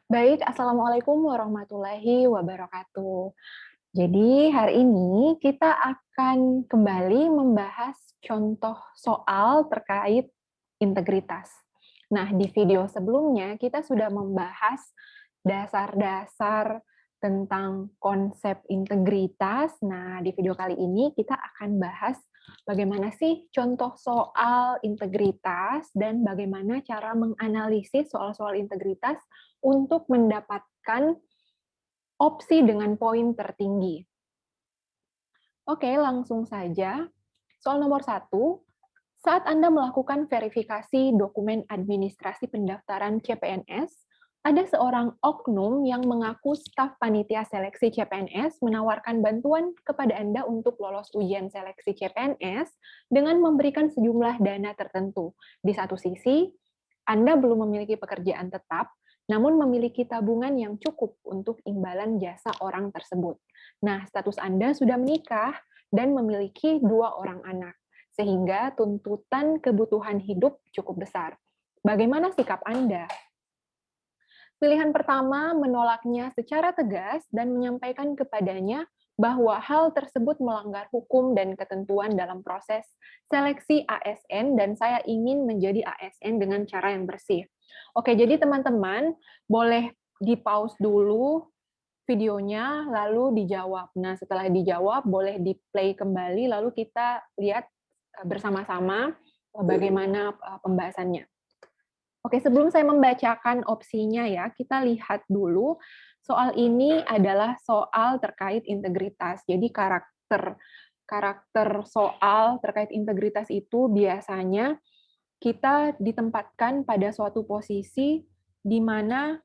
Baik, Assalamualaikum warahmatullahi wabarakatuh. Jadi hari ini kita akan kembali membahas contoh soal terkait integritas. Nah, di video sebelumnya kita sudah membahas dasar-dasar tentang konsep integritas. Nah, di video kali ini kita akan bahas bagaimana sih contoh soal integritas dan bagaimana cara menganalisis soal-soal integritas untuk mendapatkan opsi dengan poin tertinggi. Oke, langsung saja. Soal nomor 1, saat Anda melakukan verifikasi dokumen administrasi pendaftaran CPNS, ada seorang oknum yang mengaku staf panitia seleksi CPNS menawarkan bantuan kepada Anda untuk lolos ujian seleksi CPNS dengan memberikan sejumlah dana tertentu. Di satu sisi, Anda belum memiliki pekerjaan tetap, namun memiliki tabungan yang cukup untuk imbalan jasa orang tersebut. Nah, status Anda sudah menikah dan memiliki 2 orang anak, sehingga tuntutan kebutuhan hidup cukup besar. Bagaimana sikap Anda? Pilihan pertama, menolaknya secara tegas dan menyampaikan kepadanya bahwa hal tersebut melanggar hukum dan ketentuan dalam proses seleksi ASN dan saya ingin menjadi ASN dengan cara yang bersih. Oke, jadi teman-teman boleh di-pause dulu videonya, lalu dijawab. Nah, setelah dijawab, boleh di-play kembali, lalu kita lihat bersama-sama bagaimana pembahasannya. Oke, sebelum saya membacakan opsinya ya, kita lihat dulu soal ini adalah soal terkait integritas. Jadi karakter soal terkait integritas itu biasanya kita ditempatkan pada suatu posisi di mana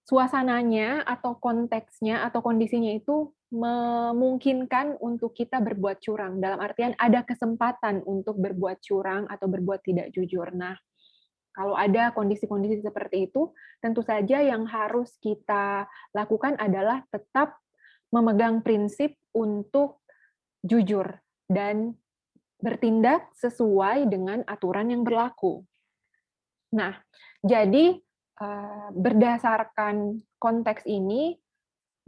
suasananya atau konteksnya atau kondisinya itu memungkinkan untuk kita berbuat curang. Dalam artian ada kesempatan untuk berbuat curang atau berbuat tidak jujur. Nah, kalau ada kondisi-kondisi seperti itu, tentu saja yang harus kita lakukan adalah tetap memegang prinsip untuk jujur dan bertindak sesuai dengan aturan yang berlaku. Nah, jadi berdasarkan konteks ini,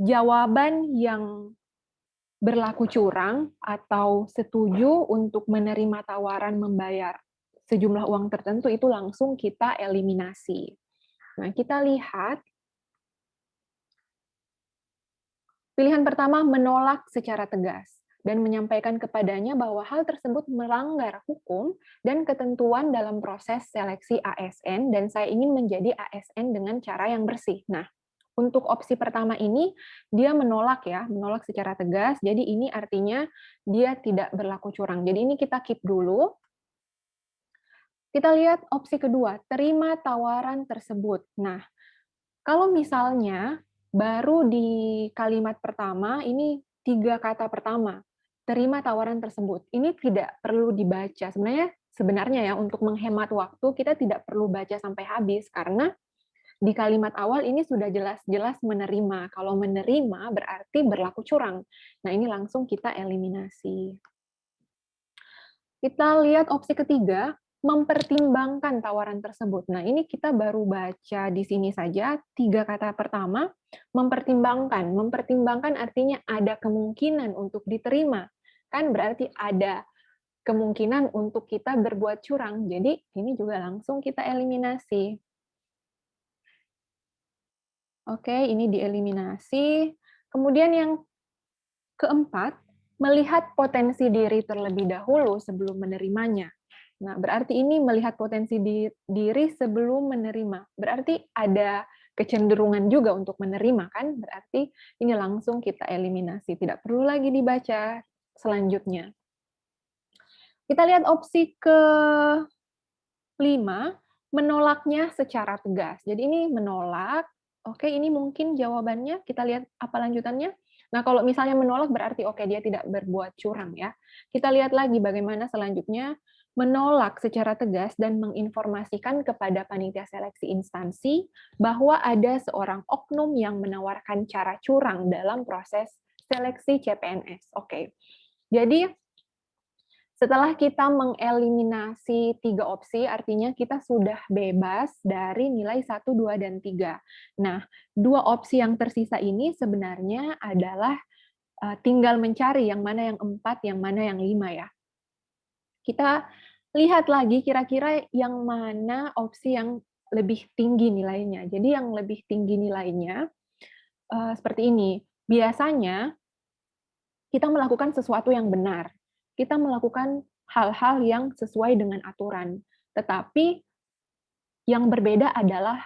jawaban yang berlaku curang atau setuju untuk menerima tawaran membayar sejumlah uang tertentu itu langsung kita eliminasi. Nah, kita lihat pilihan pertama menolak secara tegas dan menyampaikan kepadanya bahwa hal tersebut melanggar hukum dan ketentuan dalam proses seleksi ASN dan saya ingin menjadi ASN dengan cara yang bersih. Nah, untuk opsi pertama ini dia menolak ya, menolak secara tegas. Jadi ini artinya dia tidak berlaku curang. Jadi ini kita keep dulu. Kita lihat opsi kedua, terima tawaran tersebut. Nah, kalau misalnya baru di kalimat pertama, ini 3 kata pertama, terima tawaran tersebut. Ini tidak perlu dibaca. Sebenarnya ya, untuk menghemat waktu, kita tidak perlu baca sampai habis, karena di kalimat awal ini sudah jelas-jelas menerima. Kalau menerima berarti berlaku curang. Nah, ini langsung kita eliminasi. Kita lihat opsi ketiga, mempertimbangkan tawaran tersebut. Nah, ini kita baru baca di sini saja 3 kata pertama, mempertimbangkan. Mempertimbangkan artinya ada kemungkinan untuk diterima. Kan berarti ada kemungkinan untuk kita berbuat curang. Jadi, ini juga langsung kita eliminasi. Oke, ini dieliminasi. Kemudian yang keempat, melihat potensi diri terlebih dahulu sebelum menerimanya. Nah, berarti ini melihat potensi diri sebelum menerima. Berarti ada kecenderungan juga untuk menerima, kan? Berarti ini langsung kita eliminasi. Tidak perlu lagi dibaca selanjutnya. Kita lihat opsi ke-5, menolaknya secara tegas. Jadi ini menolak, oke ini mungkin jawabannya, kita lihat apa lanjutannya. Nah kalau misalnya menolak berarti oke dia tidak berbuat curang ya. Kita lihat lagi bagaimana selanjutnya, menolak secara tegas dan menginformasikan kepada panitia seleksi instansi bahwa ada seorang oknum yang menawarkan cara curang dalam proses seleksi CPNS. Oke, jadi Setelah kita mengeliminasi 3 opsi, artinya kita sudah bebas dari nilai 1, 2, dan 3. Nah, 2 opsi yang tersisa ini sebenarnya adalah, tinggal mencari yang mana yang 4, yang mana yang 5 ya. Kita lihat lagi kira-kira yang mana opsi yang lebih tinggi nilainya. Jadi yang lebih tinggi nilainya, seperti ini, biasanya kita melakukan sesuatu yang benar, kita melakukan hal-hal yang sesuai dengan aturan. Tetapi yang berbeda adalah,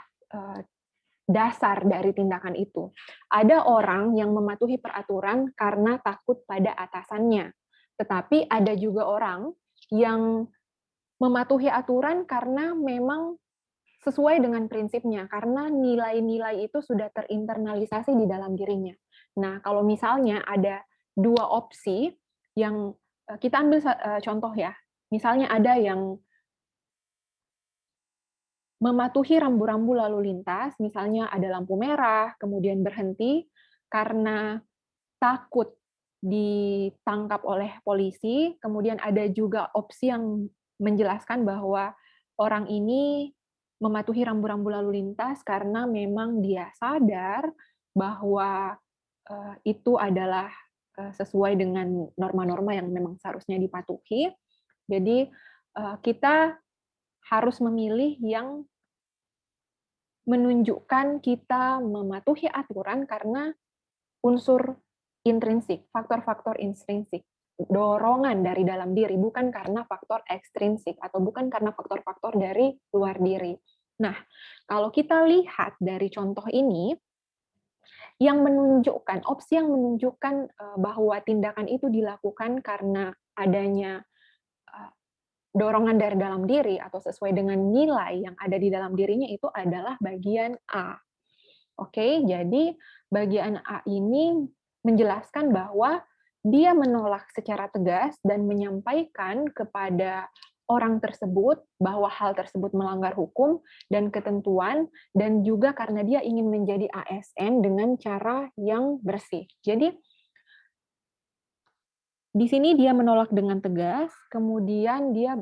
dasar dari tindakan itu. Ada orang yang mematuhi peraturan karena takut pada atasannya, tetapi ada juga orang yang mematuhi aturan karena memang sesuai dengan prinsipnya, karena nilai-nilai itu sudah terinternalisasi di dalam dirinya. Nah, kalau misalnya ada 2 opsi yang, kita ambil contoh ya, misalnya ada yang mematuhi rambu-rambu lalu lintas, misalnya ada lampu merah, kemudian berhenti karena takut ditangkap oleh polisi, kemudian ada juga opsi yang menjelaskan bahwa orang ini mematuhi rambu-rambu lalu lintas karena memang dia sadar bahwa, itu adalah, sesuai dengan norma-norma yang memang seharusnya dipatuhi. Jadi, kita harus memilih yang menunjukkan kita mematuhi aturan karena unsur intrinsik, faktor-faktor intrinsik, dorongan dari dalam diri, bukan karena faktor ekstrinsik atau bukan karena faktor-faktor dari luar diri. Nah, kalau kita lihat dari contoh ini, yang menunjukkan, opsi yang menunjukkan bahwa tindakan itu dilakukan karena adanya eh, dorongan dari dalam diri atau sesuai dengan nilai yang ada di dalam dirinya itu adalah bagian A. Oke, jadi bagian A ini menjelaskan bahwa dia menolak secara tegas dan menyampaikan kepada orang tersebut bahwa hal tersebut melanggar hukum dan ketentuan, dan juga karena dia ingin menjadi ASN dengan cara yang bersih. Jadi, di sini dia menolak dengan tegas, kemudian dia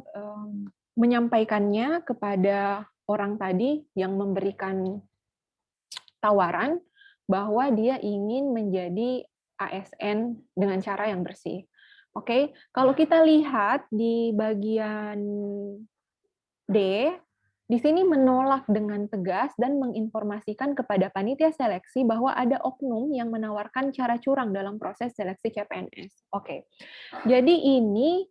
menyampaikannya kepada orang tadi yang memberikan tawaran bahwa dia ingin menjadi ASN dengan cara yang bersih. Oke, kalau kita lihat di bagian D, di sini menolak dengan tegas dan menginformasikan kepada panitia seleksi bahwa ada oknum yang menawarkan cara curang dalam proses seleksi CPNS. Oke, jadi ini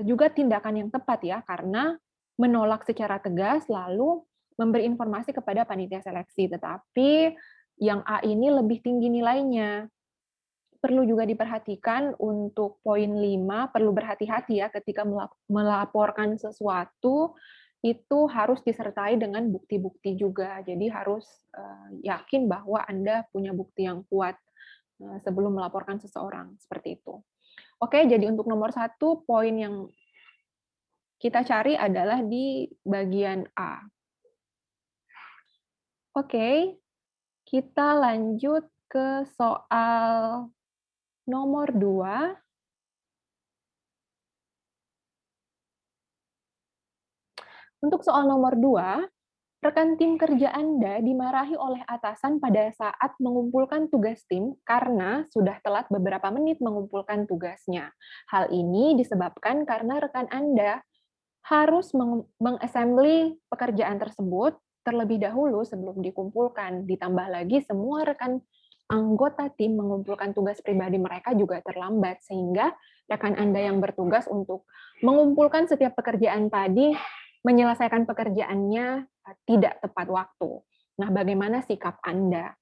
juga tindakan yang tepat ya, karena menolak secara tegas lalu memberi informasi kepada panitia seleksi. Tetapi yang A ini lebih tinggi nilainya. Perlu juga diperhatikan untuk poin 5, perlu berhati-hati ya ketika melaporkan sesuatu, itu harus disertai dengan bukti-bukti juga. Jadi harus yakin bahwa Anda punya bukti yang kuat sebelum melaporkan seseorang, seperti itu. Oke, jadi untuk nomor 1, poin yang kita cari adalah di bagian A. Oke, kita lanjut ke soal nomor 2. Untuk soal nomor 2, rekan tim kerja Anda dimarahi oleh atasan pada saat mengumpulkan tugas tim karena sudah telat beberapa menit mengumpulkan tugasnya. Hal ini disebabkan karena rekan Anda harus mengassembly pekerjaan tersebut terlebih dahulu sebelum dikumpulkan. Ditambah lagi semua rekan anggota tim mengumpulkan tugas pribadi mereka juga terlambat, sehingga rekan Anda yang bertugas untuk mengumpulkan setiap pekerjaan tadi menyelesaikan pekerjaannya tidak tepat waktu. Nah, bagaimana sikap Anda?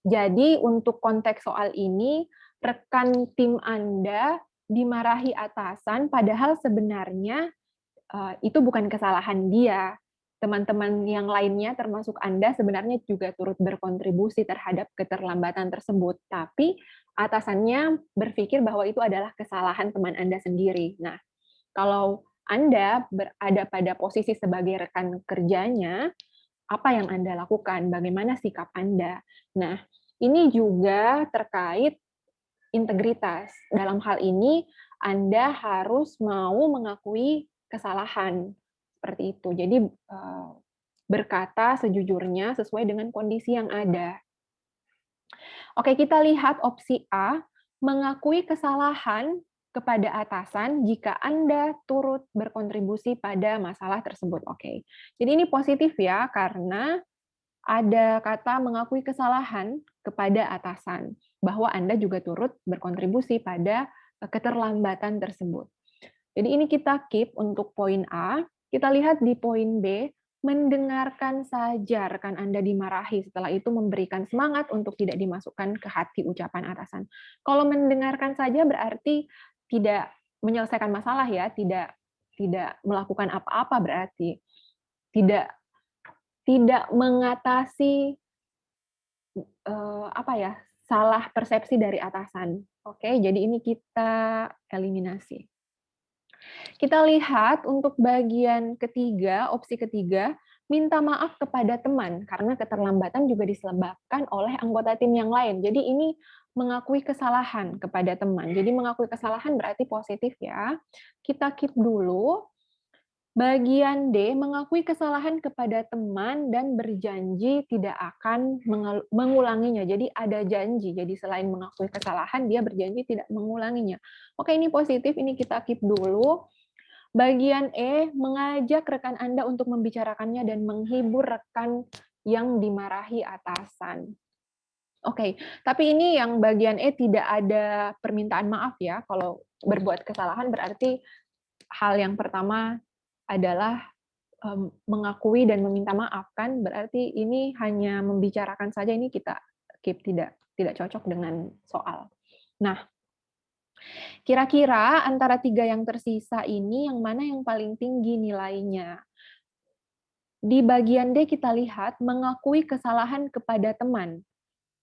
Jadi untuk konteks soal ini, rekan tim Anda dimarahi atasan, padahal sebenarnya itu bukan kesalahan dia. Teman-teman yang lainnya, termasuk Anda, sebenarnya juga turut berkontribusi terhadap keterlambatan tersebut. Tapi atasannya berpikir bahwa itu adalah kesalahan teman Anda sendiri. Nah, kalau Anda berada pada posisi sebagai rekan kerjanya, apa yang Anda lakukan? Bagaimana sikap Anda? Nah, ini juga terkait integritas. Dalam hal ini, Anda harus mau mengakui kesalahan. Seperti itu. Jadi berkata sejujurnya sesuai dengan kondisi yang ada. Oke, kita lihat opsi A, mengakui kesalahan kepada atasan jika Anda turut berkontribusi pada masalah tersebut. Oke. Jadi ini positif ya, karena ada kata mengakui kesalahan kepada atasan, bahwa Anda juga turut berkontribusi pada keterlambatan tersebut. Jadi ini kita keep untuk poin A. Kita lihat di poin B, mendengarkan saja rekan Anda dimarahi, setelah itu memberikan semangat untuk tidak dimasukkan ke hati ucapan atasan. Kalau mendengarkan saja berarti tidak menyelesaikan masalah ya, tidak melakukan apa-apa berarti. Tidak mengatasi salah persepsi dari atasan. Oke, jadi ini kita eliminasi. Kita lihat untuk bagian ketiga, opsi ketiga, minta maaf kepada teman, karena keterlambatan juga disebabkan oleh anggota tim yang lain. Jadi ini mengakui kesalahan kepada teman. Jadi mengakui kesalahan berarti positif ya. Kita keep dulu. Bagian D, mengakui kesalahan kepada teman dan berjanji tidak akan mengulanginya. Jadi ada janji. Jadi selain mengakui kesalahan, dia berjanji tidak mengulanginya. Oke, ini positif. Ini kita keep dulu. Bagian E, mengajak rekan Anda untuk membicarakannya dan menghibur rekan yang dimarahi atasan. Oke, tapi ini yang bagian E tidak ada permintaan maaf ya. Kalau berbuat kesalahan berarti hal yang pertama adalah mengakui dan meminta maaf, kan berarti ini hanya membicarakan saja, ini kita keep, tidak cocok dengan soal. Nah, kira-kira antara 3 yang tersisa ini yang mana yang paling tinggi nilainya? Di bagian D kita lihat mengakui kesalahan kepada teman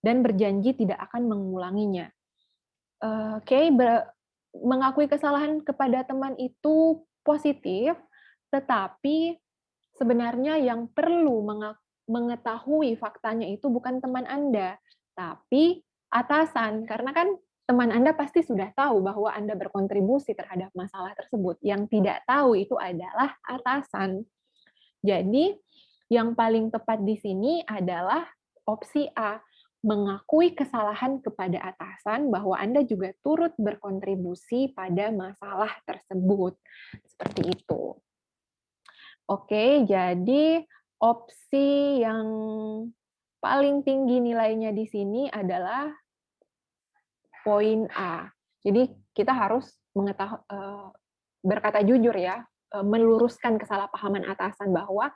dan berjanji tidak akan mengulanginya. Oke, mengakui kesalahan kepada teman itu positif, tetapi sebenarnya yang perlu mengetahui faktanya itu bukan teman Anda, tapi atasan. Karena kan teman Anda pasti sudah tahu bahwa Anda berkontribusi terhadap masalah tersebut. Yang tidak tahu itu adalah atasan. Jadi, yang paling tepat di sini adalah opsi A, mengakui kesalahan kepada atasan bahwa Anda juga turut berkontribusi pada masalah tersebut. Seperti itu. Oke, jadi opsi yang paling tinggi nilainya di sini adalah poin A. Jadi kita harus berkata jujur ya, meluruskan kesalahpahaman atasan bahwa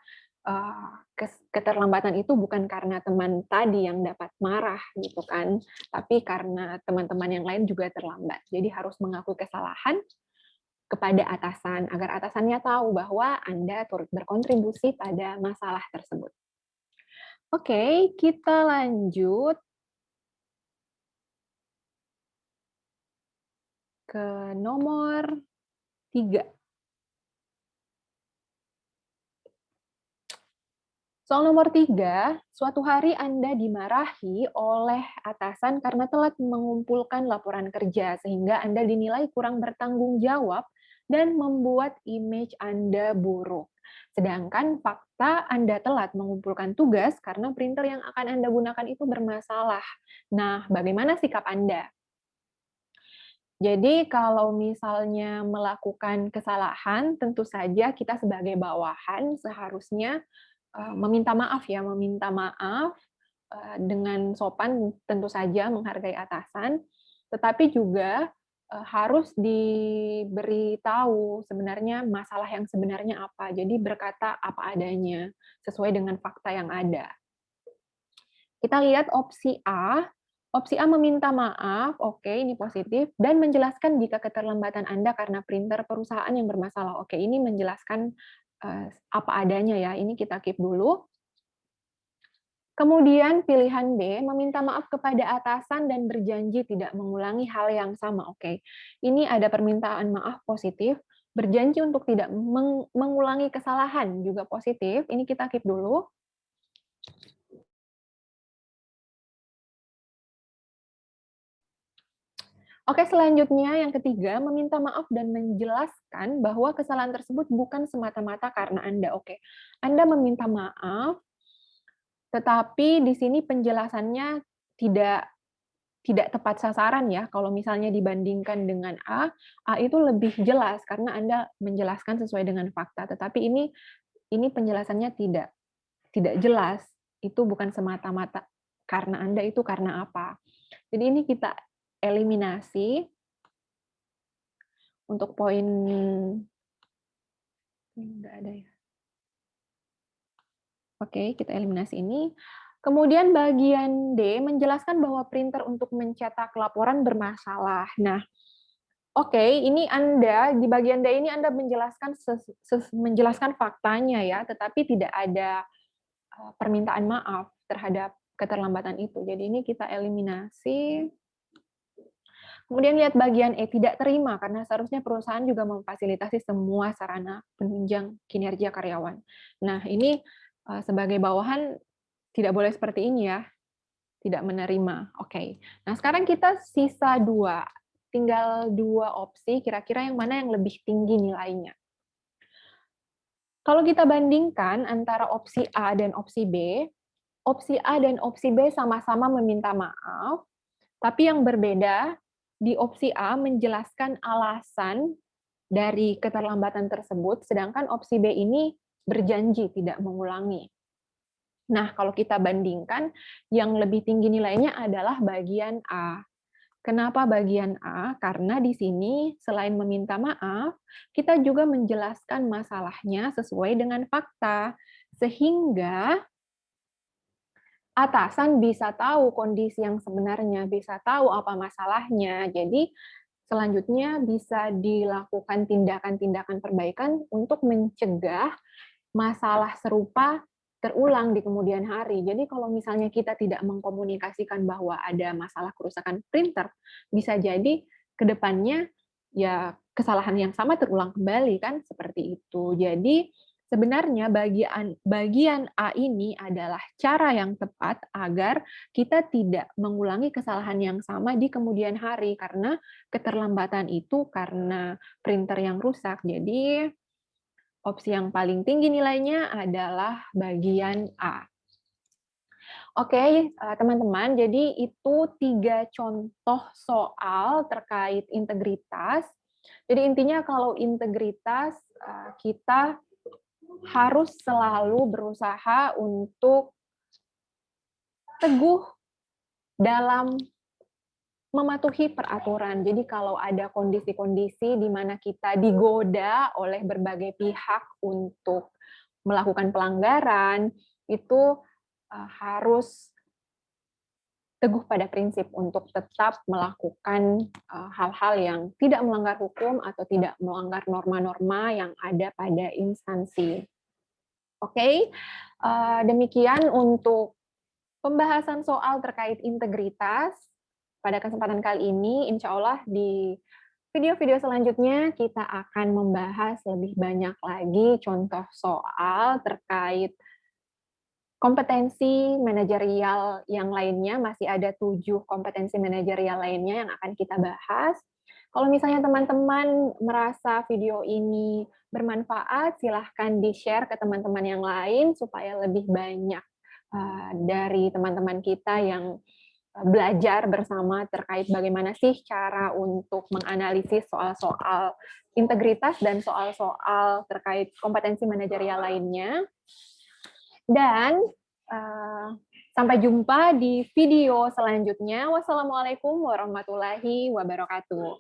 keterlambatan itu bukan karena teman tadi yang dapat marah gitu kan, tapi karena teman-teman yang lain juga terlambat. Jadi harus mengakui kesalahan kepada atasan, agar atasannya tahu bahwa Anda turut berkontribusi pada masalah tersebut. Oke, kita lanjut ke nomor 3. Soal nomor 3, suatu hari Anda dimarahi oleh atasan karena telat mengumpulkan laporan kerja, sehingga Anda dinilai kurang bertanggung jawab dan membuat image Anda buruk. Sedangkan fakta Anda telat mengumpulkan tugas karena printer yang akan Anda gunakan itu bermasalah. Nah, bagaimana sikap Anda? Jadi kalau misalnya melakukan kesalahan, tentu saja kita sebagai bawahan seharusnya meminta maaf ya, meminta maaf dengan sopan, tentu saja menghargai atasan, tetapi juga harus diberitahu sebenarnya masalah yang sebenarnya apa. Jadi berkata apa adanya, sesuai dengan fakta yang ada. Kita lihat opsi A. Opsi A meminta maaf, oke, ini positif, dan menjelaskan jika keterlambatan Anda karena printer perusahaan yang bermasalah. Oke, ini menjelaskan apa adanya ya, ini kita keep dulu. Kemudian pilihan B, meminta maaf kepada atasan dan berjanji tidak mengulangi hal yang sama. Oke, ini ada permintaan maaf positif, berjanji untuk tidak mengulangi kesalahan juga positif, ini kita keep dulu. Oke, selanjutnya yang ketiga, meminta maaf dan menjelaskan bahwa kesalahan tersebut bukan semata-mata karena Anda. Oke, Anda meminta maaf, tetapi di sini penjelasannya tidak tidak tepat sasaran ya. Kalau misalnya dibandingkan dengan A itu lebih jelas karena Anda menjelaskan sesuai dengan fakta. Tetapi ini penjelasannya tidak jelas. Itu bukan semata-mata karena Anda, itu karena apa. Jadi ini kita eliminasi untuk poin enggak ada ya. Oke, kita eliminasi ini. Kemudian bagian D menjelaskan bahwa printer untuk mencetak laporan bermasalah. Nah, oke, ini Anda di bagian D ini Anda menjelaskan menjelaskan faktanya ya, tetapi tidak ada permintaan maaf terhadap keterlambatan itu. Jadi ini kita eliminasi. Kemudian lihat bagian E, tidak terima karena seharusnya perusahaan juga memfasilitasi semua sarana penunjang kinerja karyawan. Nah, ini sebagai bawahan tidak boleh seperti ini ya, tidak menerima. Oke. Nah, sekarang kita sisa 2. Tinggal 2 opsi, kira-kira yang mana yang lebih tinggi nilainya. Kalau kita bandingkan antara opsi A dan opsi B, opsi A dan opsi B sama-sama meminta maaf, tapi yang berbeda, di opsi A menjelaskan alasan dari keterlambatan tersebut, sedangkan opsi B ini berjanji tidak mengulangi. Nah, kalau kita bandingkan, yang lebih tinggi nilainya adalah bagian A. Kenapa bagian A? Karena di sini selain meminta maaf, kita juga menjelaskan masalahnya sesuai dengan fakta, sehingga atasan bisa tahu kondisi yang sebenarnya, bisa tahu apa masalahnya. Jadi selanjutnya bisa dilakukan tindakan-tindakan perbaikan untuk mencegah masalah serupa terulang di kemudian hari. Jadi kalau misalnya kita tidak mengkomunikasikan bahwa ada masalah kerusakan printer, bisa jadi ke depannya ya kesalahan yang sama terulang kembali kan, seperti itu. Jadi sebenarnya bagian A ini adalah cara yang tepat agar kita tidak mengulangi kesalahan yang sama di kemudian hari, karena keterlambatan itu karena printer yang rusak. Jadi opsi yang paling tinggi nilainya adalah bagian A. Oke, teman-teman, jadi itu 3 contoh soal terkait integritas. Jadi intinya kalau integritas, kita harus selalu berusaha untuk teguh dalam mematuhi peraturan. Jadi kalau ada kondisi-kondisi di mana kita digoda oleh berbagai pihak untuk melakukan pelanggaran, itu harus teguh pada prinsip untuk tetap melakukan hal-hal yang tidak melanggar hukum atau tidak melanggar norma-norma yang ada pada instansi. Oke, demikian untuk pembahasan soal terkait integritas. Pada kesempatan kali ini, insya Allah di video-video selanjutnya kita akan membahas lebih banyak lagi contoh soal terkait kompetensi manajerial yang lainnya. Masih ada 7 kompetensi manajerial lainnya yang akan kita bahas. Kalau misalnya teman-teman merasa video ini bermanfaat, silahkan di-share ke teman-teman yang lain supaya lebih banyak dari teman-teman kita yang belajar bersama terkait bagaimana sih cara untuk menganalisis soal-soal integritas dan soal-soal terkait kompetensi manajerial lainnya. Dan sampai jumpa di video selanjutnya. Wassalamualaikum warahmatullahi wabarakatuh.